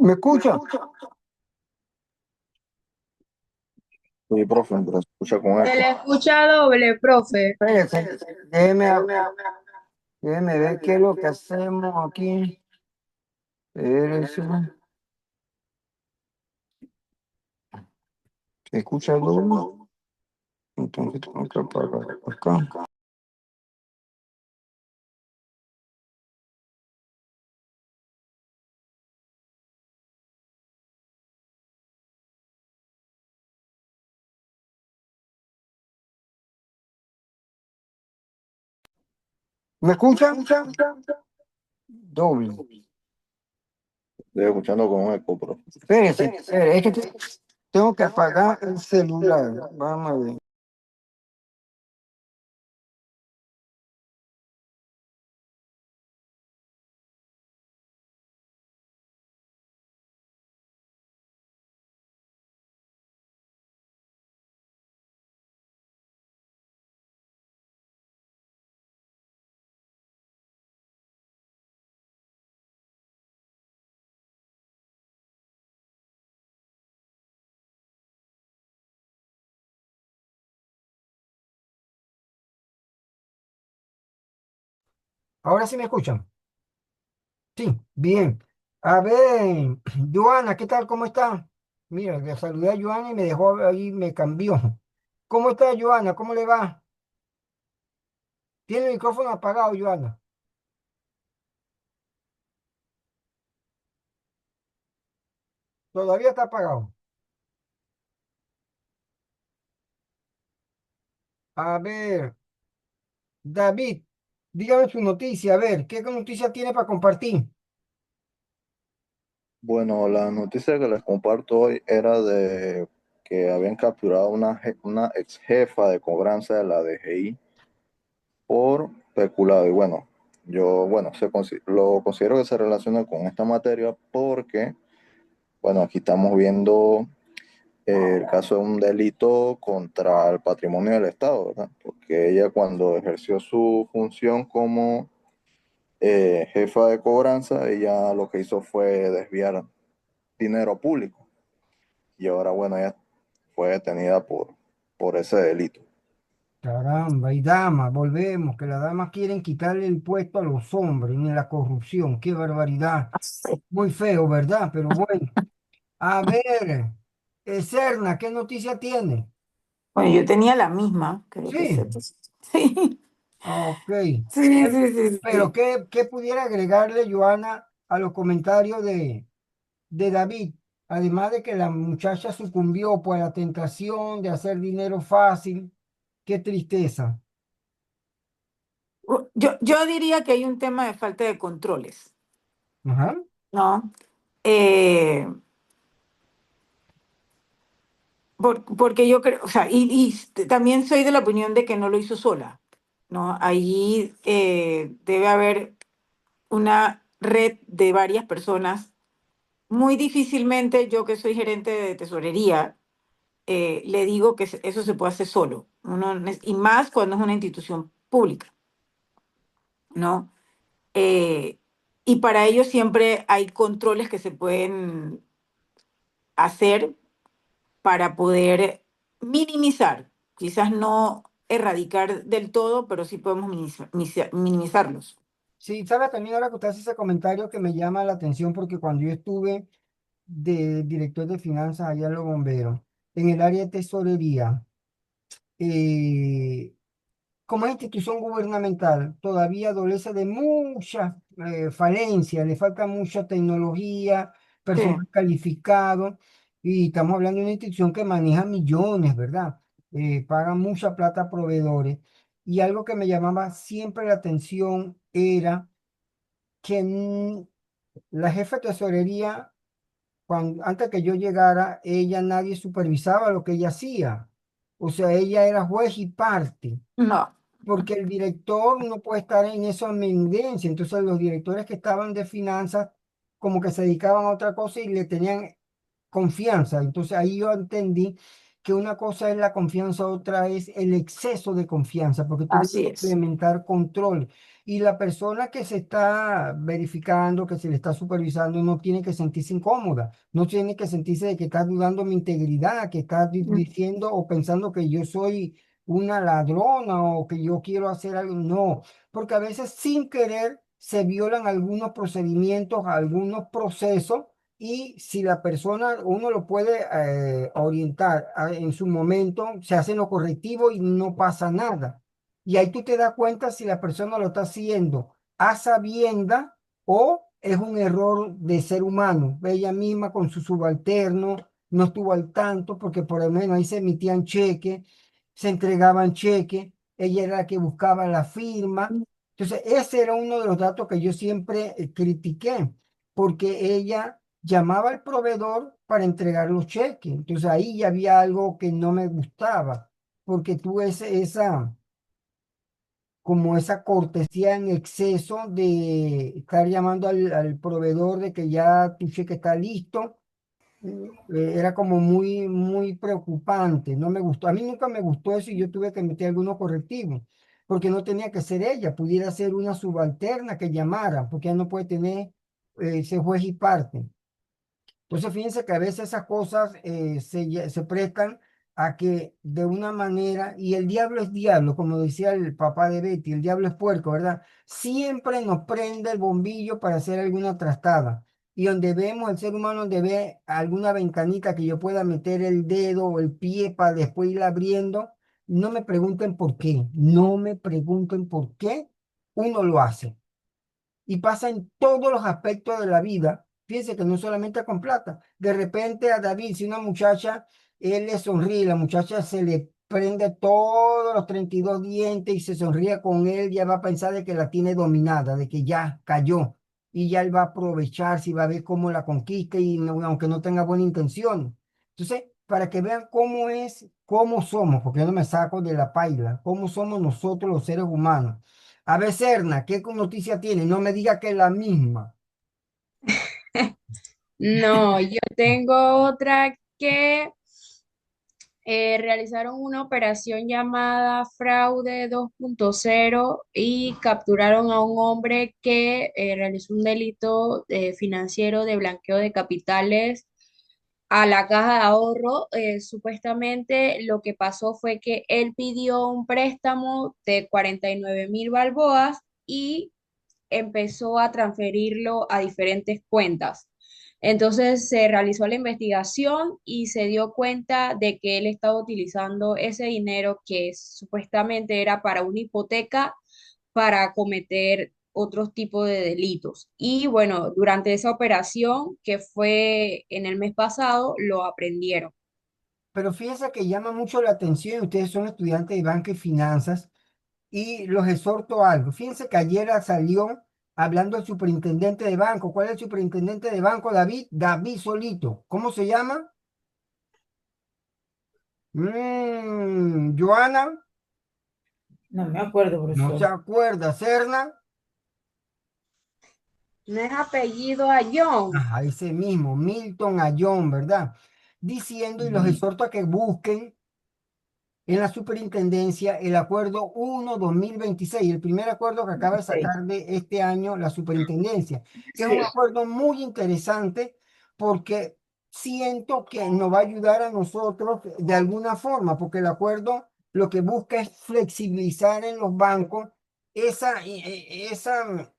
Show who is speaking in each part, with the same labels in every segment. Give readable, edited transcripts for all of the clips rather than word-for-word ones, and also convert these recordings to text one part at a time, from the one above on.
Speaker 1: ¿Me escucha?
Speaker 2: Sí, profe, pero se escucha con
Speaker 3: Se
Speaker 2: eco.
Speaker 3: le escucha doble, profe.
Speaker 1: Espérese, déjeme ver qué es lo que hacemos aquí. Espérese. ¿Se escucha doble? Entonces tengo que apagar acá. ¿Me escucha? Doble.
Speaker 2: Estoy escuchando con eco, profe.
Speaker 1: Espérese, es que tengo que apagar el celular. Vamos a ver. Ahora sí me escuchan. Sí, bien. A ver, Joana, ¿qué tal? ¿Cómo está? Mira, le saludé a Joana y me dejó ahí, me cambió. ¿Cómo está, Joana? ¿Cómo le va? Tiene el micrófono apagado, Joana. Todavía está apagado. A ver, David, dígame su noticia. A ver, ¿qué noticia tiene para compartir?
Speaker 2: Bueno, la noticia que les comparto hoy era de que habían capturado una ex jefa de cobranza de la DGI por peculado. Y bueno, lo considero que se relaciona con esta materia porque, bueno, aquí estamos viendo el caso de un delito contra el patrimonio del Estado, ¿verdad? Porque ella cuando ejerció su función como jefa de cobranza, ella lo que hizo fue desviar dinero público y ahora, bueno, ella fue detenida por ese delito.
Speaker 1: Caramba, y damas, volvemos, que las damas quieren quitarle el puesto a los hombres en la corrupción. Qué barbaridad. Muy feo, ¿verdad? Pero bueno. A ver, Serna, ¿qué noticia tiene?
Speaker 4: Bueno, yo tenía la misma, creo que
Speaker 1: Sí,
Speaker 4: sepas. Sí,
Speaker 1: ok.
Speaker 4: sí, sí, sí,
Speaker 1: Pero
Speaker 4: sí.
Speaker 1: ¿qué pudiera agregarle, Joana, a los comentarios de David? Además de que la muchacha sucumbió por la tentación de hacer dinero fácil. Qué tristeza.
Speaker 4: Yo diría que hay un tema de falta de controles,
Speaker 1: Ajá.
Speaker 4: ¿no? Eh, porque yo creo, o sea, también soy de la opinión de que no lo hizo sola, ¿no? Ahí debe haber una red de varias personas. Muy difícilmente yo que soy gerente de tesorería, le digo que eso se puede hacer solo, y más cuando es una institución pública, ¿no? Eh, y para ello siempre hay controles que se pueden hacer para poder minimizar, quizás no erradicar del todo, pero sí podemos minimizarlos.
Speaker 1: Sí, sabe también ahora que usted hace ese comentario que me llama la atención porque cuando yo estuve de director de finanzas allá en los bomberos, en el área de tesorería, eh, como es institución gubernamental, todavía adolece de muchas falencias, le falta mucha tecnología,
Speaker 4: Sí.
Speaker 1: personal calificado, y estamos hablando de una institución que maneja millones, ¿verdad? Paga mucha plata a proveedores. Y algo que me llamaba siempre la atención era que la jefa de tesorería, antes que yo llegara, ella nadie supervisaba lo que ella hacía. O sea, ella era juez y parte
Speaker 4: No,
Speaker 1: porque el director no puede estar en esa eminencia. Entonces los directores que estaban de finanzas como que se dedicaban a otra cosa y le tenían confianza. Entonces ahí yo entendí que una cosa es la confianza, otra es el exceso de confianza, porque tú debes
Speaker 4: Así es.
Speaker 1: implementar control. Y la persona que se está verificando, que se le está supervisando, no tiene que sentirse incómoda, no tiene que sentirse de que está dudando mi integridad, que está
Speaker 4: Mm.
Speaker 1: diciendo o pensando que yo soy una ladrona o que yo quiero hacer algo. No, porque a veces sin querer se violan algunos procedimientos, algunos procesos y si la persona, uno lo puede orientar en su momento, se hace lo correctivo y no pasa nada. Y ahí tú te das cuenta si la persona lo está haciendo a sabienda o es un error de ser humano. Ella misma con su subalterno no estuvo al tanto porque por lo menos ahí se emitían cheques, se entregaban cheques, ella era la que buscaba la firma. Entonces, ese era uno de los datos que yo siempre critiqué, porque ella llamaba al proveedor para entregar los cheques. Entonces, ahí ya había algo que no me gustaba, porque tuve como esa cortesía en exceso de estar llamando al proveedor de que ya tu cheque está listo. Era como muy, muy preocupante, no me gustó. A mí nunca me gustó eso y yo tuve que meter algunos correctivos, porque no tenía que ser ella, pudiera ser una subalterna que llamara, porque ella no puede tener ese juez y parte. Entonces, fíjense que a veces esas cosas se prestan a que de una manera, y el diablo es diablo, como decía el papá de Betty, el diablo es puerco, ¿verdad? Siempre nos prende el bombillo para hacer alguna trastada. Y donde vemos el ser humano, donde ve alguna ventanita que yo pueda meter el dedo o el pie para después ir abriendo, no me pregunten por qué, no me pregunten por qué uno lo hace y pasa en todos los aspectos de la vida. Fíjense que no solamente con plata. De repente a David, si una muchacha, él le sonríe, la muchacha se le prende todos los 32 dientes y se sonríe con él, ya va a pensar de que la tiene dominada, de que ya cayó. Y ya él va a aprovechar, si va a ver cómo la conquista y aunque no tenga buena intención. Entonces, para que vean cómo es, cómo somos, porque yo no me saco de la paila, cómo somos nosotros los seres humanos. A ver, Serna, ¿qué noticia tiene? No me diga que es la misma.
Speaker 3: No, yo tengo otra que realizaron una operación llamada Fraude 2.0 y capturaron a un hombre que realizó un delito financiero de blanqueo de capitales a la caja de ahorro. Supuestamente lo que pasó fue que él pidió un préstamo de 49.000 balboas y empezó a transferirlo a diferentes cuentas. Entonces se realizó la investigación y se dio cuenta de que él estaba utilizando ese dinero que supuestamente era para una hipoteca para cometer otros tipos de delitos. Y bueno, durante esa operación que fue en el mes pasado, lo aprendieron.
Speaker 1: Pero fíjense que llama mucho la atención, ustedes son estudiantes de banca y finanzas, y los exhorto a algo. Fíjense que ayer salió hablando el superintendente de banco. ¿Cuál es el superintendente de banco, David? David solito. ¿Cómo se llama? Joana,
Speaker 4: No me acuerdo,
Speaker 1: no se
Speaker 4: profesor.
Speaker 1: acuerda. Serna,
Speaker 3: No es apellido a John.
Speaker 1: ajá, ese mismo, Milton Ayón, ¿verdad? Diciendo y los
Speaker 4: Mm.
Speaker 1: exhorto a que busquen en la superintendencia el acuerdo 1/2026, el primer acuerdo que acaba de
Speaker 4: Sí.
Speaker 1: sacar de este año la superintendencia, que es un
Speaker 3: Sí.
Speaker 1: acuerdo muy interesante porque siento que nos va a ayudar a nosotros de alguna forma, porque el acuerdo lo que busca es flexibilizar en los bancos esa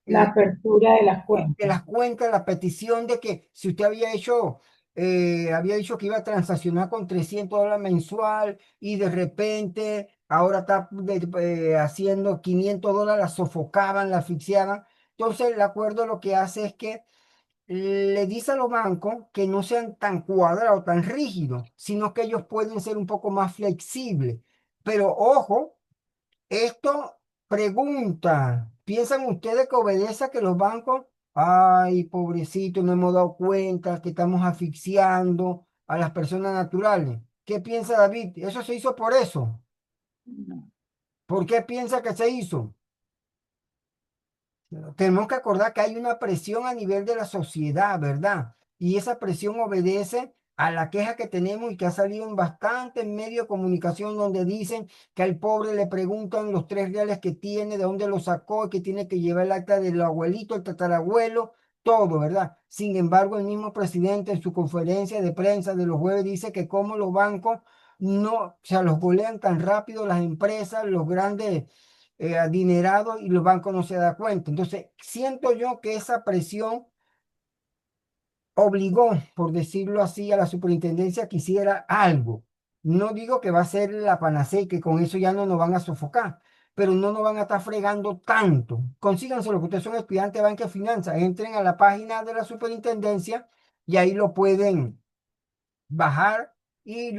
Speaker 4: La apertura de las
Speaker 1: de
Speaker 4: cuentas.
Speaker 1: las cuentas, la petición de que si usted había dicho que iba a transaccionar con $300 mensual y de repente ahora está haciendo $500, la sofocaban, la asfixiaban. Entonces el acuerdo lo que hace es que le dice a los bancos que no sean tan cuadrados, tan rígidos, sino que ellos pueden ser un poco más flexibles. Pero ojo, esto pregunta, ¿piensan ustedes que obedece a que los bancos, ay, pobrecito, no hemos dado cuenta que estamos asfixiando a las personas naturales? ¿Qué piensa David? ¿Eso se hizo por eso?
Speaker 4: No.
Speaker 1: ¿Por qué piensa que se hizo? Tenemos que acordar que hay una presión a nivel de la sociedad, ¿verdad? Y esa presión obedece a la queja que tenemos y que ha salido en bastantes medios de comunicación donde dicen que al pobre le preguntan los 3 reales que tiene, de dónde lo sacó, que tiene que llevar el acta del abuelito, el tatarabuelo, todo, ¿verdad? Sin embargo, el mismo presidente en su conferencia de prensa de los jueves dice que como los bancos no, o sea, los golean tan rápido las empresas, los grandes adinerados y los bancos no se dan cuenta. Entonces, siento yo que esa presión obligó, por decirlo así, a la superintendencia que hiciera algo. No digo que va a ser la panacea y que con eso ya no nos van a sofocar, pero no nos van a estar fregando tanto. Consíganse lo que ustedes son estudiantes de banca y finanzas, entren a la página de la superintendencia y ahí lo pueden bajar y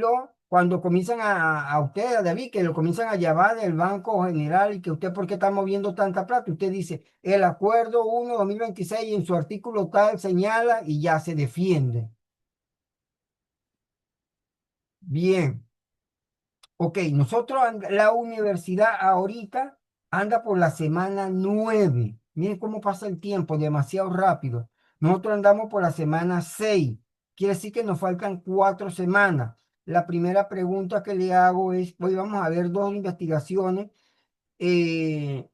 Speaker 1: cuando comienzan a usted, a David, que lo comienzan a llamar del Banco General y que usted, ¿por qué está moviendo tanta plata? Usted dice, el acuerdo 1/2026 en su artículo tal señala y ya se defiende. Bien, ok, nosotros, la universidad ahorita anda por la semana 9. Miren cómo pasa el tiempo, demasiado rápido. Nosotros andamos por la semana 6. Quiere decir que nos faltan 4 semanas. La primera pregunta que le hago es, hoy vamos a ver 2 investigaciones. Eh,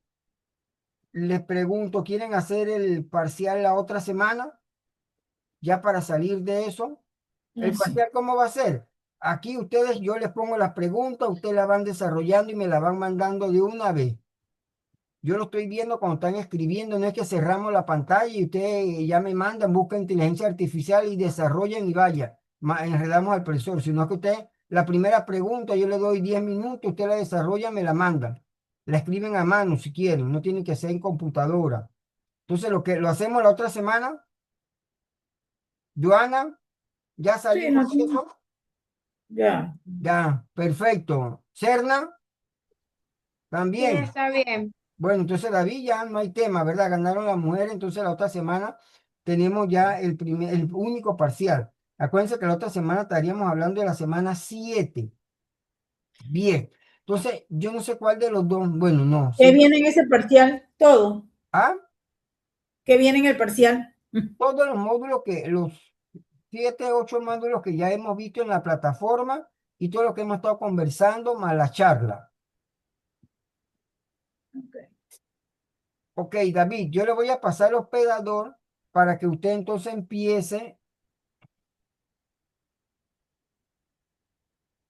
Speaker 1: Les pregunto, ¿quieren hacer el parcial la otra semana? Ya para salir de eso.
Speaker 4: Ah,
Speaker 1: ¿El
Speaker 4: sí.
Speaker 1: parcial cómo va a ser? Aquí ustedes, yo les pongo las preguntas, ustedes las van desarrollando y me las van mandando de una vez. Yo lo estoy viendo cuando están escribiendo, no es que cerramos la pantalla y ustedes ya me mandan, buscan inteligencia artificial y desarrollan y vaya, enredamos al profesor, sino que usted, la primera pregunta, yo le doy 10 minutos, usted la desarrolla, me la mandan. La escriben a mano si quieren, no tiene que ser en computadora. Entonces, lo que lo hacemos la otra semana, Joana, ya
Speaker 4: Sí,
Speaker 1: salimos
Speaker 4: no
Speaker 1: de
Speaker 4: tengo.
Speaker 1: eso.
Speaker 4: Ya.
Speaker 1: Ya, perfecto. Serna,
Speaker 3: Sí,
Speaker 1: también.
Speaker 3: está bien.
Speaker 1: Bueno, entonces David ya no hay tema, ¿verdad? Ganaron las mujeres, entonces la otra semana tenemos ya el único parcial. Acuérdense que la otra semana estaríamos hablando de la semana 7. Bien. Entonces, yo no sé cuál de los dos, bueno, no,
Speaker 4: ¿Qué
Speaker 1: sí.
Speaker 4: viene en ese parcial? Todo.
Speaker 1: Ah,
Speaker 4: ¿Qué viene en el parcial?
Speaker 1: todos los módulos los 7, 8 módulos que ya hemos visto en la plataforma y todo lo que hemos estado conversando, más la charla. Ok, David, yo le voy a pasar el hospedador para que usted entonces empiece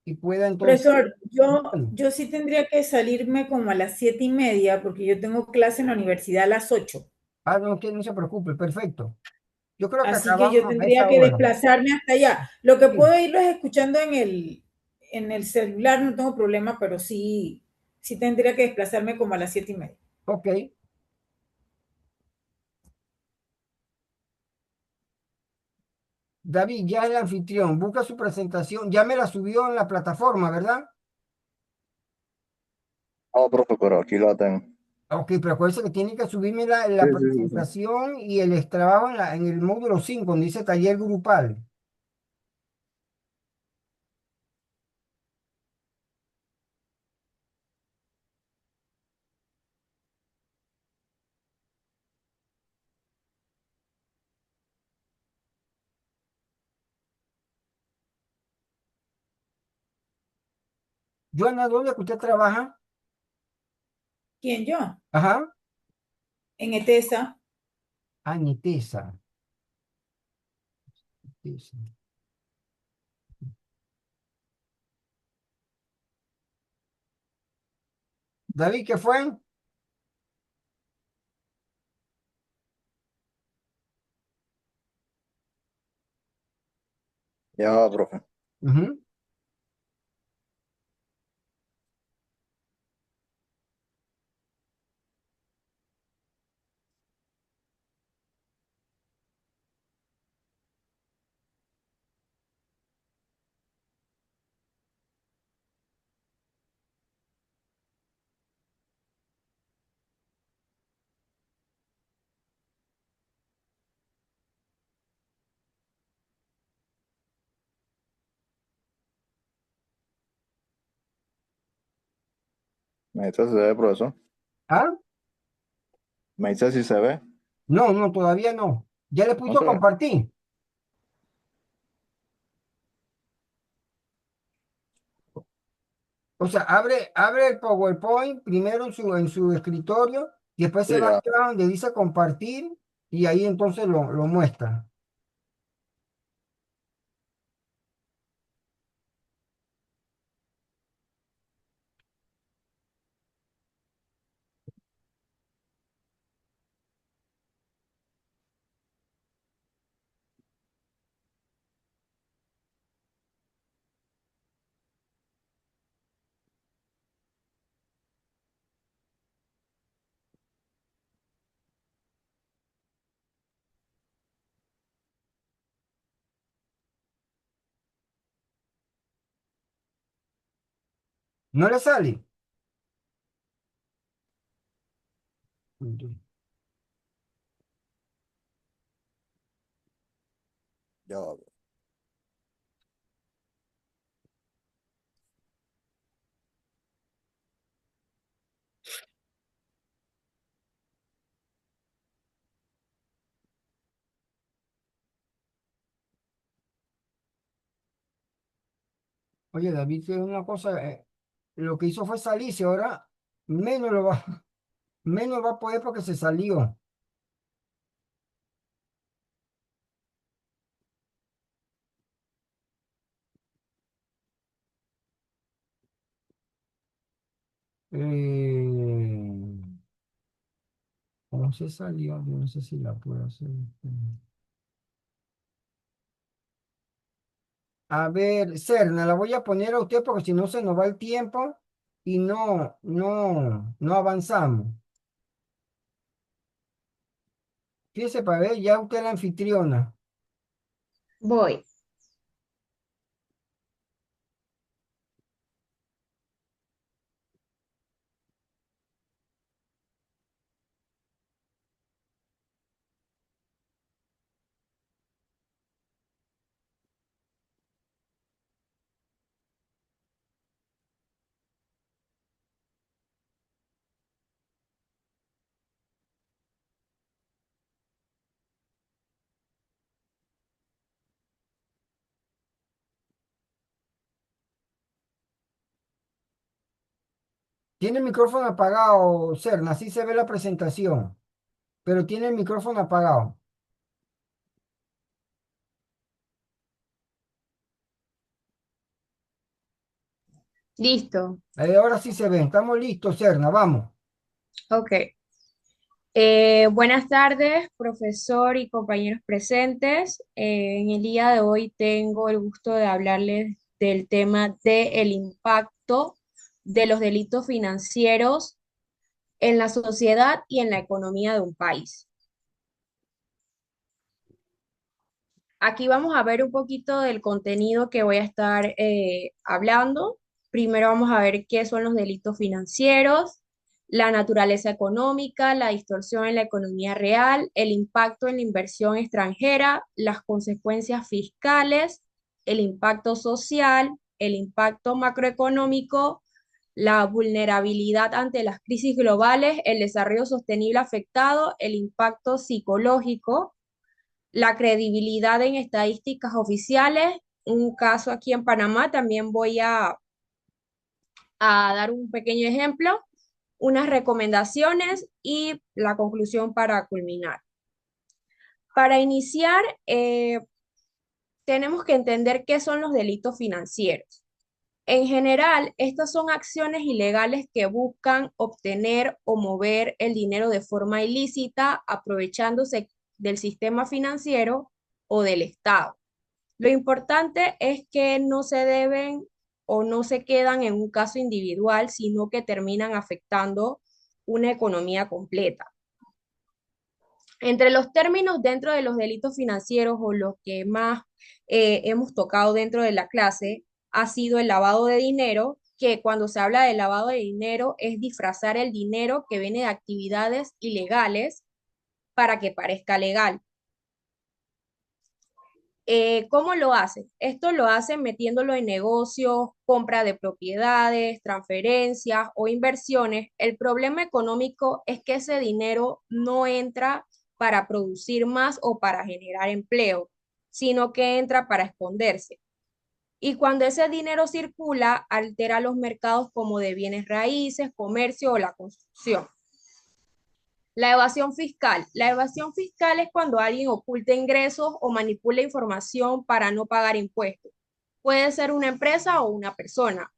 Speaker 1: y pueda entonces.
Speaker 4: Profesor,
Speaker 1: Bueno,
Speaker 4: yo sí tendría que salirme como a las 7:30 porque yo tengo clase en la universidad a las 8.
Speaker 1: no, que no se preocupe, perfecto. Yo creo que
Speaker 4: Así que yo
Speaker 1: acabamos a
Speaker 4: tendría
Speaker 1: esa
Speaker 4: que
Speaker 1: hora.
Speaker 4: desplazarme hasta allá. Lo que
Speaker 1: Sí,
Speaker 4: puedo irlo es escuchando en el celular, no tengo problema, pero sí, sí tendría que desplazarme como a las 7:30.
Speaker 1: ok. David, ya es el anfitrión, busca su presentación, ya me la subió en la plataforma, ¿verdad?
Speaker 2: No, profe, pero aquí la tengo.
Speaker 1: Ok, pero acuérdese que tiene que subirme
Speaker 2: Sí,
Speaker 1: la
Speaker 2: sí, sí, sí.
Speaker 1: presentación y el trabajo en el módulo 5 donde dice taller grupal. Joana, ¿dónde que usted trabaja?
Speaker 4: ¿Quién yo?
Speaker 1: Ajá.
Speaker 4: En ETESA.
Speaker 1: Anitesa. David, ¿qué fue?
Speaker 2: Ya va, profe.
Speaker 1: Ujú.
Speaker 2: Me dice si se ve, profesor.
Speaker 1: ¿Ah?
Speaker 2: Me dice si se ve.
Speaker 1: No, no, todavía no. Ya le
Speaker 2: No
Speaker 1: puso
Speaker 2: se ve.
Speaker 1: compartir. O sea, abre el PowerPoint primero en su escritorio y después se
Speaker 2: Sí,
Speaker 1: va atrás donde dice compartir y ahí entonces lo muestra. ¿No le sale?
Speaker 2: ya va.
Speaker 1: Oye, David, es una cosa, lo que hizo fue salirse, ahora menos lo va, menos va a poder porque se salió. Eh, ¿Cómo se salió? Yo no sé si la puedo hacer. A ver, Serna, la voy a poner a usted porque si no se nos va el tiempo y no avanzamos. Fíjese para ver, ya usted es la anfitriona.
Speaker 3: Voy.
Speaker 1: Tiene el micrófono apagado, Serna, así se ve la presentación, pero tiene el micrófono apagado.
Speaker 3: Listo.
Speaker 1: Ahora sí se ven, estamos listos, Serna, vamos.
Speaker 3: Ok. Buenas tardes, profesor y compañeros presentes. En el día de hoy tengo el gusto de hablarles del tema del impacto de los delitos financieros en la sociedad y en la economía de un país. Aquí vamos a ver un poquito del contenido que voy a estar hablando. Primero vamos a ver qué son los delitos financieros, la naturaleza económica, la distorsión en la economía real, el impacto en la inversión extranjera, las consecuencias fiscales, el impacto social, el impacto macroeconómico, la vulnerabilidad ante las crisis globales, el desarrollo sostenible afectado, el impacto psicológico, la credibilidad en estadísticas oficiales. Un caso aquí en Panamá, también voy a dar un pequeño ejemplo, unas recomendaciones y la conclusión para culminar. Para iniciar, tenemos que entender qué son los delitos financieros. En general, estas son acciones ilegales que buscan obtener o mover el dinero de forma ilícita, aprovechándose del sistema financiero o del Estado. Lo importante es que no se deben o no se quedan en un caso individual, sino que terminan afectando una economía completa. Entre los términos dentro de los delitos financieros o los que más hemos tocado dentro de la clase ha sido el lavado de dinero, que cuando se habla de lavado de dinero es disfrazar el dinero que viene de actividades ilegales para que parezca legal. ¿Cómo lo hacen? Esto lo hacen metiéndolo en negocios, compra de propiedades, transferencias o inversiones. El problema económico es que ese dinero no entra para producir más o para generar empleo, sino que entra para esconderse. Y cuando ese dinero circula, altera los mercados como de bienes raíces, comercio o la construcción. La evasión fiscal. La evasión fiscal es cuando alguien oculta ingresos o manipula información para no pagar impuestos. Puede ser una empresa o una persona,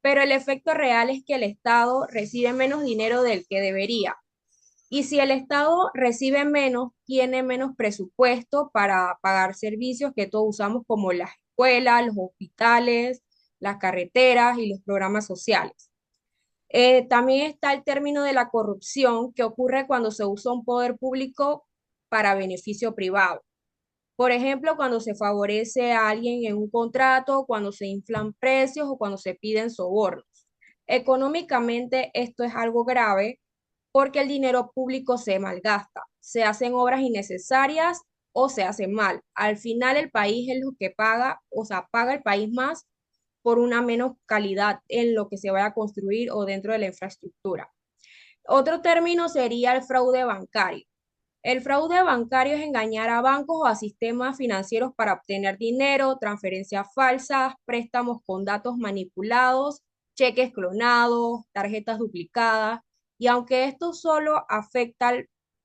Speaker 3: pero el efecto real es que el Estado recibe menos dinero del que debería. Y si el Estado recibe menos, tiene menos presupuesto para pagar servicios que todos usamos como las escuelas, los hospitales, las carreteras y los programas sociales. También está el término de la corrupción, que ocurre cuando se usa un poder público para beneficio privado. Por ejemplo, cuando se favorece a alguien en un contrato, cuando se inflan precios o cuando se piden sobornos. Económicamente, esto es algo grave porque el dinero público se malgasta, se hacen obras innecesarias o se hacen mal. Al final, el país es lo que paga, o sea, paga el país más por una menos calidad en lo que se vaya a construir o dentro de la infraestructura. Otro término sería el fraude bancario. El fraude bancario es engañar a bancos o a sistemas financieros para obtener dinero, transferencias falsas, préstamos con datos manipulados, cheques clonados, tarjetas duplicadas. Y aunque esto solo afecta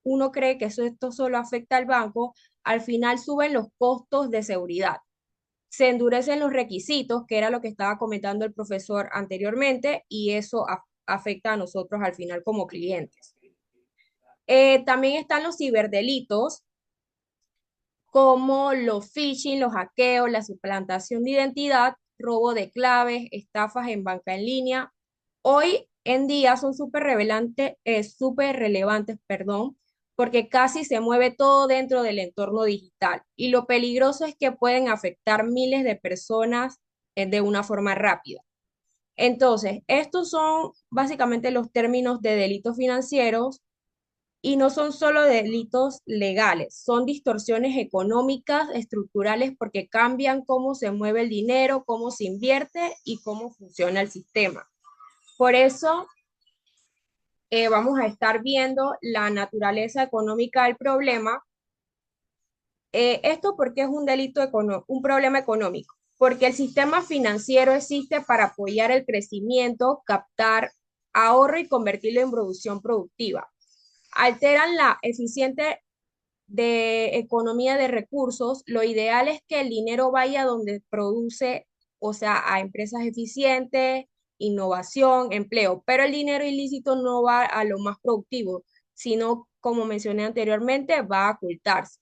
Speaker 3: uno cree que esto solo afecta al banco, al final suben los costos de seguridad. Se endurecen los requisitos, que era lo que estaba comentando el profesor anteriormente, y eso afecta a nosotros al final como clientes. También están los ciberdelitos, como los phishing, los hackeos, la suplantación de identidad, robo de claves, estafas en banca en línea. Hoy en día son súper relevantes, perdón, porque casi se mueve todo dentro del entorno digital. Y lo peligroso es que pueden afectar miles de personas de una forma rápida. Entonces, estos son básicamente los términos de delitos financieros y no son solo delitos legales, son distorsiones económicas, estructurales, porque cambian cómo se mueve el dinero, cómo se invierte y cómo funciona el sistema. Por eso vamos a estar viendo la naturaleza económica del problema. Esto porque es un problema económico, porque el sistema financiero existe para apoyar el crecimiento, captar ahorro y convertirlo en producción productiva. Alteran la eficiente de economía de recursos. Lo ideal es que el dinero vaya donde produce, o sea, a empresas eficientes, innovación, empleo, pero el dinero ilícito no va a lo más productivo, sino, como mencioné anteriormente, va a ocultarse.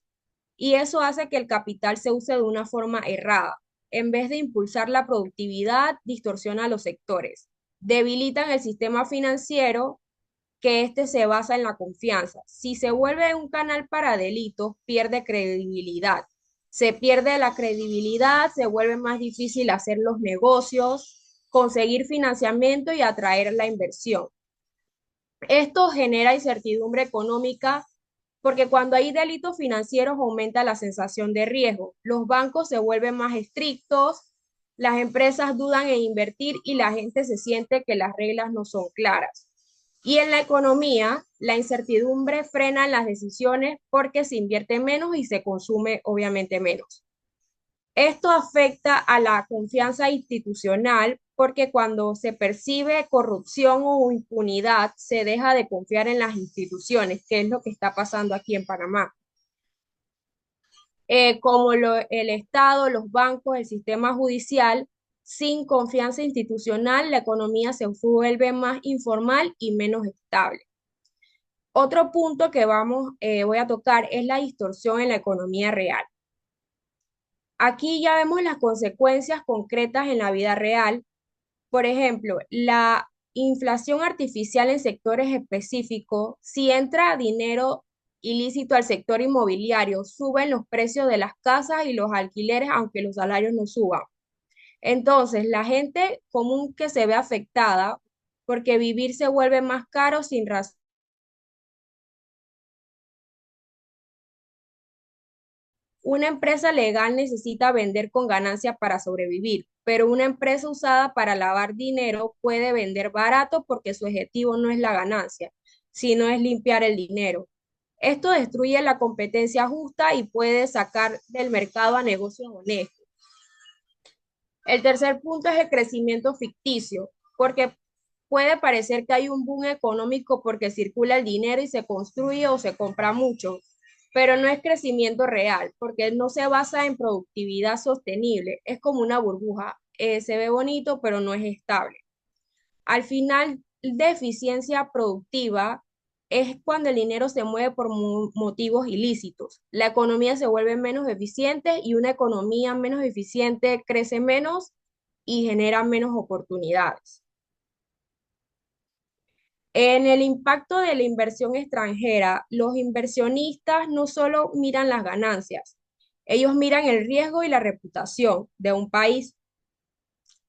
Speaker 3: Y eso hace que el capital se use de una forma errada. En vez de impulsar la productividad, distorsiona los sectores, debilitan el sistema financiero, que este se basa en la confianza. Si se vuelve un canal para delitos, pierde credibilidad. Se pierde la credibilidad, se vuelve más difícil hacer los negocios, conseguir financiamiento y atraer la inversión. Esto genera incertidumbre económica porque cuando hay delitos financieros aumenta la sensación de riesgo. Los bancos se vuelven más estrictos, las empresas dudan en invertir y la gente se siente que las reglas no son claras. Y en la economía, la incertidumbre frena las decisiones porque se invierte menos y se consume obviamente menos. Esto afecta a la confianza institucional porque cuando se percibe corrupción o impunidad, se deja de confiar en las instituciones, que es lo que está pasando aquí en Panamá. Como el Estado, los bancos, el sistema judicial, sin confianza institucional, la economía se vuelve más informal y menos estable. Otro punto que voy a tocar es la distorsión en la economía real. Aquí ya vemos las consecuencias concretas en la vida real. Por ejemplo, la inflación artificial en sectores específicos, si entra dinero ilícito al sector inmobiliario, suben los precios de las casas y los alquileres, aunque los salarios no suban. Entonces, la gente común que se ve afectada porque vivir se vuelve más caro sin razón. Una empresa legal necesita vender con ganancia para sobrevivir, pero una empresa usada para lavar dinero puede vender barato porque su objetivo no es la ganancia, sino es limpiar el dinero. Esto destruye la competencia justa y puede sacar del mercado a negocios honestos. El tercer punto es el crecimiento ficticio, porque puede parecer que hay un boom económico porque circula el dinero y se construye o se compra mucho, pero no es crecimiento real, porque no se basa en productividad sostenible, es como una burbuja, se ve bonito, pero no es estable. Al final, de eficiencia productiva es cuando el dinero se mueve por motivos ilícitos. La economía se vuelve menos eficiente y una economía menos eficiente crece menos y genera menos oportunidades. En el impacto de la inversión extranjera, los inversionistas no solo miran las ganancias, ellos miran el riesgo y la reputación de un país.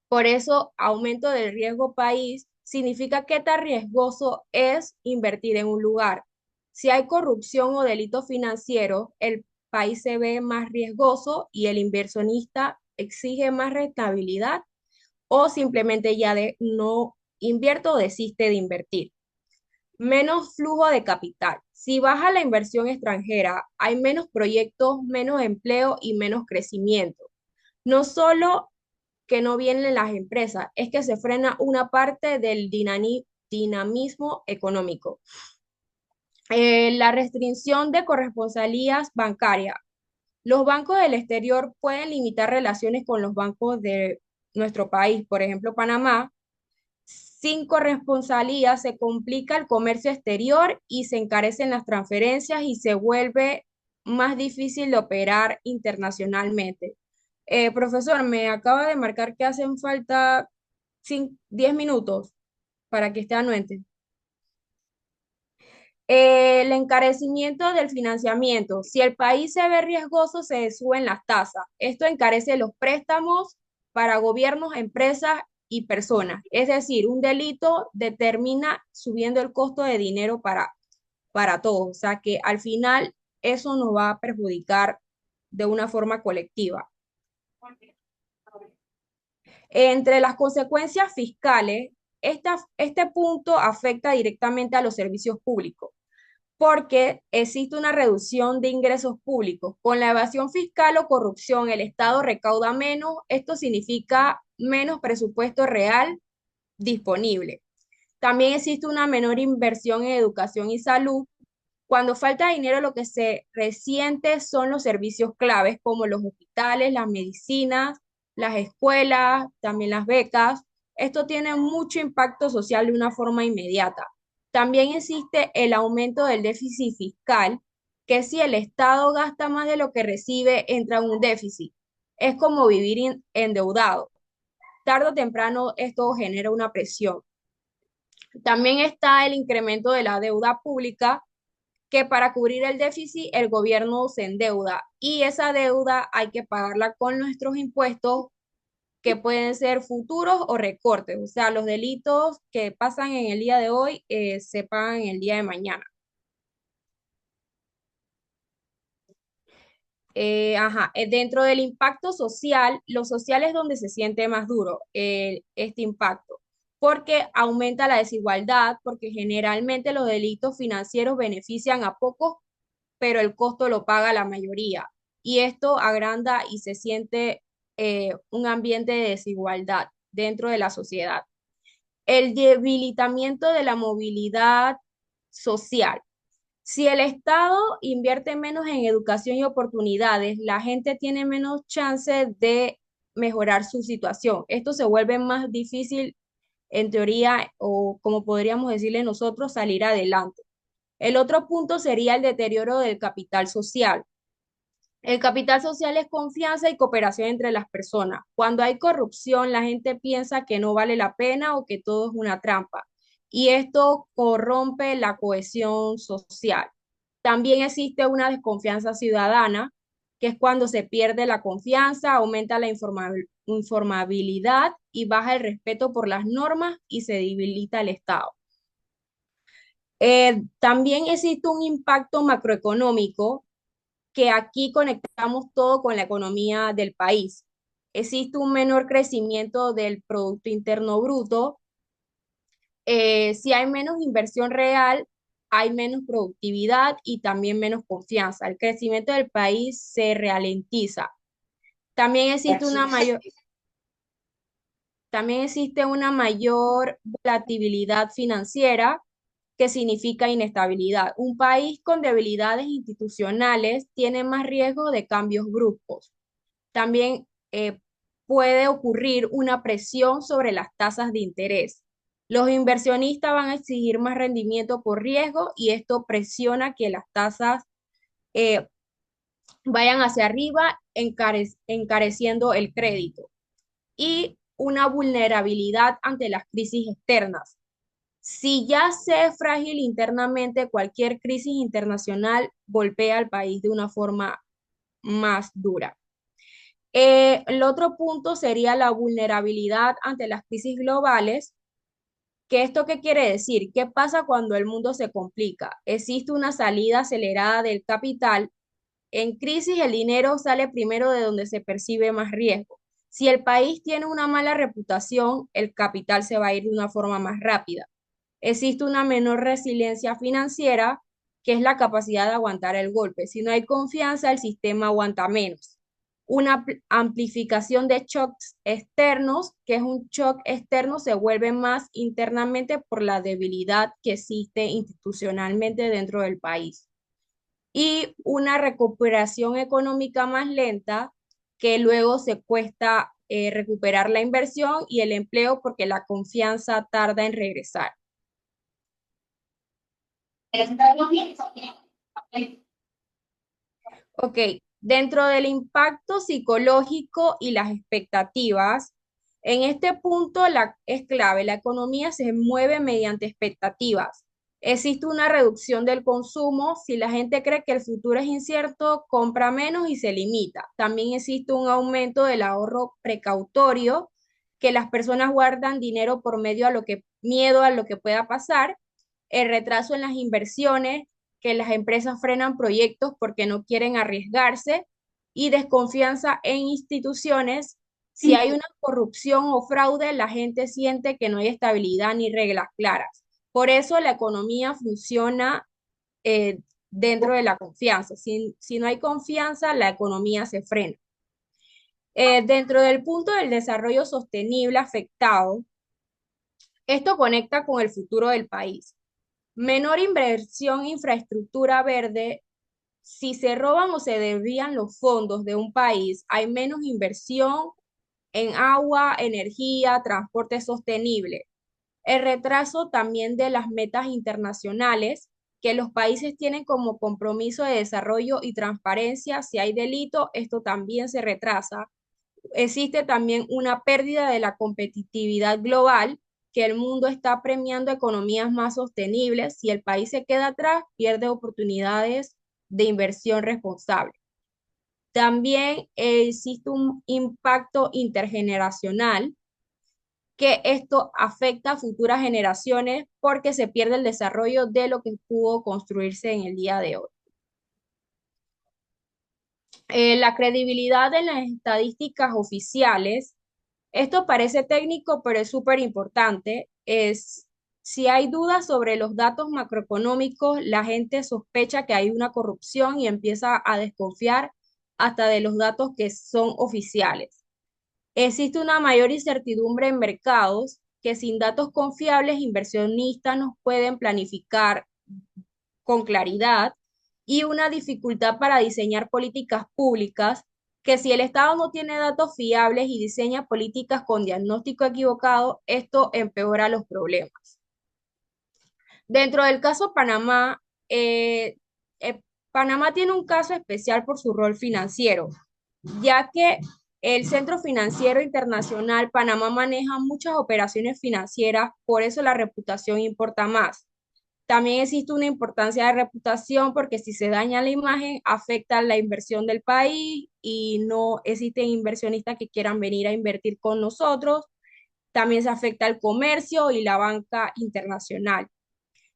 Speaker 3: Por eso, aumento del riesgo país significa qué tan riesgoso es invertir en un lugar. Si hay corrupción o delito financiero, el país se ve más riesgoso y el inversionista exige más rentabilidad o simplemente ya no invierto o desiste de invertir. Menos flujo de capital. Si baja la inversión extranjera, hay menos proyectos, menos empleo y menos crecimiento. No solo que no vienen las empresas, es que se frena una parte del dinamismo económico. La restricción de corresponsalías bancarias. Los bancos del exterior pueden limitar relaciones con los bancos de nuestro país, por ejemplo, Panamá. Sin corresponsalía se complica el comercio exterior y se encarecen las transferencias y se vuelve más difícil de operar internacionalmente. Profesor, me acaba de marcar que hacen falta 10 minutos para que esté anuente. El encarecimiento del financiamiento. Si el país se ve riesgoso, se suben las tasas. Esto encarece los préstamos para gobiernos, empresas y personas. Es decir, un delito determina subiendo el costo de dinero para todos. O sea que al final eso nos va a perjudicar de una forma colectiva. Entre las consecuencias fiscales, este punto afecta directamente a los servicios públicos porque existe una reducción de ingresos públicos. Con la evasión fiscal o corrupción, el Estado recauda menos. Esto significa menos presupuesto real disponible. También existe una menor inversión en educación y salud. Cuando falta dinero, lo que se resiente son los servicios claves como los hospitales, las medicinas, las escuelas, también las becas. Esto tiene mucho impacto social de una forma inmediata. También existe el aumento del déficit fiscal, que si el Estado gasta más de lo que recibe, entra en un déficit. Es como vivir endeudado. Tarde o temprano esto genera una presión. También está el incremento de la deuda pública, que para cubrir el déficit el gobierno se endeuda y esa deuda hay que pagarla con nuestros impuestos que pueden ser futuros o recortes. O sea, los delitos que pasan en el día de hoy se pagan en el día de mañana. Dentro del impacto social, lo social es donde se siente más duro este impacto, porque aumenta la desigualdad, porque generalmente los delitos financieros benefician a pocos, pero el costo lo paga la mayoría. Y esto agranda y se siente un ambiente de desigualdad dentro de la sociedad. El debilitamiento de la movilidad social. Si el Estado invierte menos en educación y oportunidades, la gente tiene menos chance de mejorar su situación. Esto se vuelve más difícil, en teoría, o como podríamos decirle nosotros, salir adelante. El otro punto sería el deterioro del capital social. El capital social es confianza y cooperación entre las personas. Cuando hay corrupción, la gente piensa que no vale la pena o que todo es una trampa. Y esto corrompe la cohesión social. También existe una desconfianza ciudadana, que es cuando se pierde la confianza, aumenta la informabilidad y baja el respeto por las normas y se debilita el Estado. También existe un impacto macroeconómico que aquí conectamos todo con la economía del país. Existe un menor crecimiento del Producto Interno Bruto. Si hay menos inversión real, hay menos productividad y también menos confianza. El crecimiento del país se ralentiza. También existe una mayor, También existe una mayor volatilidad financiera, que significa inestabilidad. Un país con debilidades institucionales tiene más riesgo de cambios bruscos. También puede ocurrir una presión sobre las tasas de interés. Los inversionistas van a exigir más rendimiento por riesgo y esto presiona que las tasas eh, vayan hacia arriba, encareciendo el crédito. Y una vulnerabilidad ante las crisis externas. Si ya se es frágil internamente, cualquier crisis internacional golpea al país de una forma más dura. El otro punto sería la vulnerabilidad ante las crisis globales. ¿Qué esto qué quiere decir? ¿Qué pasa cuando el mundo se complica? Existe una salida acelerada del capital. En crisis el dinero sale primero de donde se percibe más riesgo. Si el país tiene una mala reputación, el capital se va a ir de una forma más rápida. Existe una menor resiliencia financiera, que es la capacidad de aguantar el golpe. Si no hay confianza, el sistema aguanta menos. Una amplificación de shocks externos, que es un shock externo, se vuelve más internamente por la debilidad que existe institucionalmente dentro del país. Y una recuperación económica más lenta, que luego se cuesta recuperar la inversión y el empleo porque la confianza tarda en regresar. Ok, dentro del impacto psicológico y las expectativas, en este punto es clave, la economía se mueve mediante expectativas. Existe una reducción del consumo. Si la gente cree que el futuro es incierto, compra menos y se limita. También existe un aumento del ahorro precautorio, que las personas guardan dinero por medio a lo que miedo a lo que pueda pasar. El retraso en las inversiones, que las empresas frenan proyectos porque no quieren arriesgarse, y desconfianza en instituciones. Si hay una corrupción o fraude, la gente siente que no hay estabilidad ni reglas claras. Por eso la economía funciona eh, dentro de la confianza. Si no hay confianza, la economía se frena. Dentro del punto del desarrollo sostenible afectado, esto conecta con el futuro del país. Menor inversión en infraestructura verde. Si se roban o se desvían los fondos de un país, hay menos inversión en agua, energía, transporte sostenible. El retraso también de las metas internacionales, que los países tienen como compromiso de desarrollo y transparencia. Si hay delito, esto también se retrasa. Existe también una pérdida de la competitividad global, que el mundo está premiando economías más sostenibles. Si el país se queda atrás, pierde oportunidades de inversión responsable. También existe un impacto intergeneracional, que esto afecta a futuras generaciones porque se pierde el desarrollo de lo que pudo construirse en el día de hoy. La credibilidad de las estadísticas oficiales. Esto parece técnico, pero es súper importante. Si hay dudas sobre los datos macroeconómicos, la gente sospecha que hay una corrupción y empieza a desconfiar hasta de los datos que son oficiales. Existe una mayor incertidumbre en mercados, que sin datos confiables, inversionistas no pueden planificar con claridad, y una dificultad para diseñar políticas públicas, que si el Estado no tiene datos fiables y diseña políticas con diagnóstico equivocado, esto empeora los problemas. Dentro del caso Panamá, Panamá tiene un caso especial por su rol financiero, ya que el Centro Financiero Internacional, Panamá maneja muchas operaciones financieras, por eso la reputación importa más. También existe una importancia de reputación porque si se daña la imagen, afecta la inversión del país y no existen inversionistas que quieran venir a invertir con nosotros. También se afecta el comercio y la banca internacional.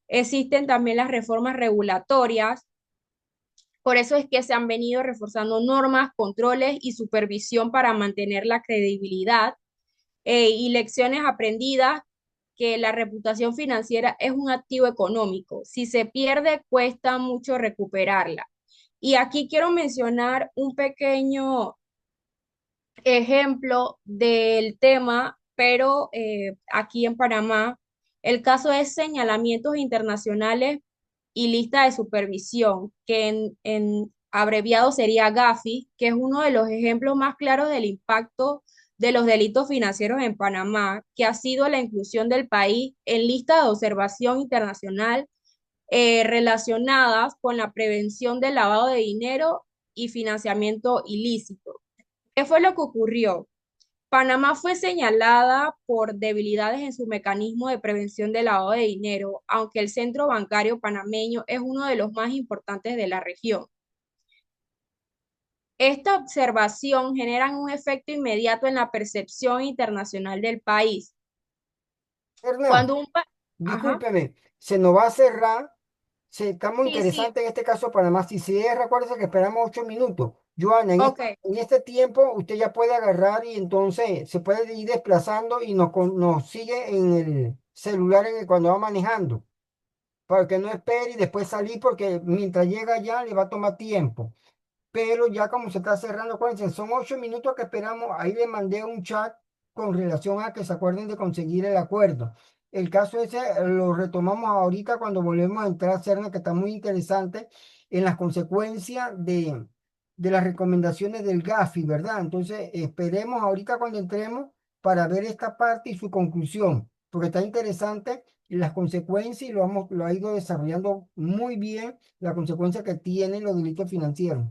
Speaker 3: Existen también las reformas regulatorias. Por eso es que se han venido reforzando normas, controles y supervisión para mantener la credibilidad y lecciones aprendidas, que la reputación financiera es un activo económico. Si se pierde, cuesta mucho recuperarla. Y aquí quiero mencionar un pequeño ejemplo del tema pero aquí en Panamá el caso es señalamientos internacionales y lista de supervisión, que en abreviado sería GAFI, que es uno de los ejemplos más claros del impacto de los delitos financieros en Panamá, que ha sido la inclusión del país en lista de observación internacional relacionadas con la prevención del lavado de dinero y financiamiento ilícito. ¿Qué fue lo que ocurrió? Panamá fue señalada por debilidades en su mecanismo de prevención del lavado de dinero, aunque el centro bancario panameño es uno de los más importantes de la región. Esta observación genera un efecto inmediato en la percepción internacional del país.
Speaker 1: Hernán,
Speaker 3: Cuando un Ajá,
Speaker 1: discúlpeme, se nos va a cerrar. Está muy
Speaker 3: sí, sí,
Speaker 1: interesante en este caso Panamá. Si se cierra, acuérdese que esperamos 8 minutos. Joana,
Speaker 3: ok,
Speaker 1: en este tiempo usted ya puede agarrar y entonces se puede ir desplazando y nos sigue en el celular cuando va manejando, para que no espere y después salir porque mientras llega ya le va a tomar tiempo. Pero ya como se está cerrando, acuérdense, son 8 minutos que esperamos. Ahí le mandé un chat con relación a que se acuerden de conseguir el acuerdo. El caso ese lo retomamos ahorita cuando volvemos a entrar a CERNA, que está muy interesante en las consecuencias de las recomendaciones del GAFI, ¿verdad? Entonces, esperemos ahorita cuando entremos para ver esta parte y su conclusión, porque está interesante las consecuencias y lo ha ido desarrollando muy bien, la consecuencia que tienen los delitos financieros.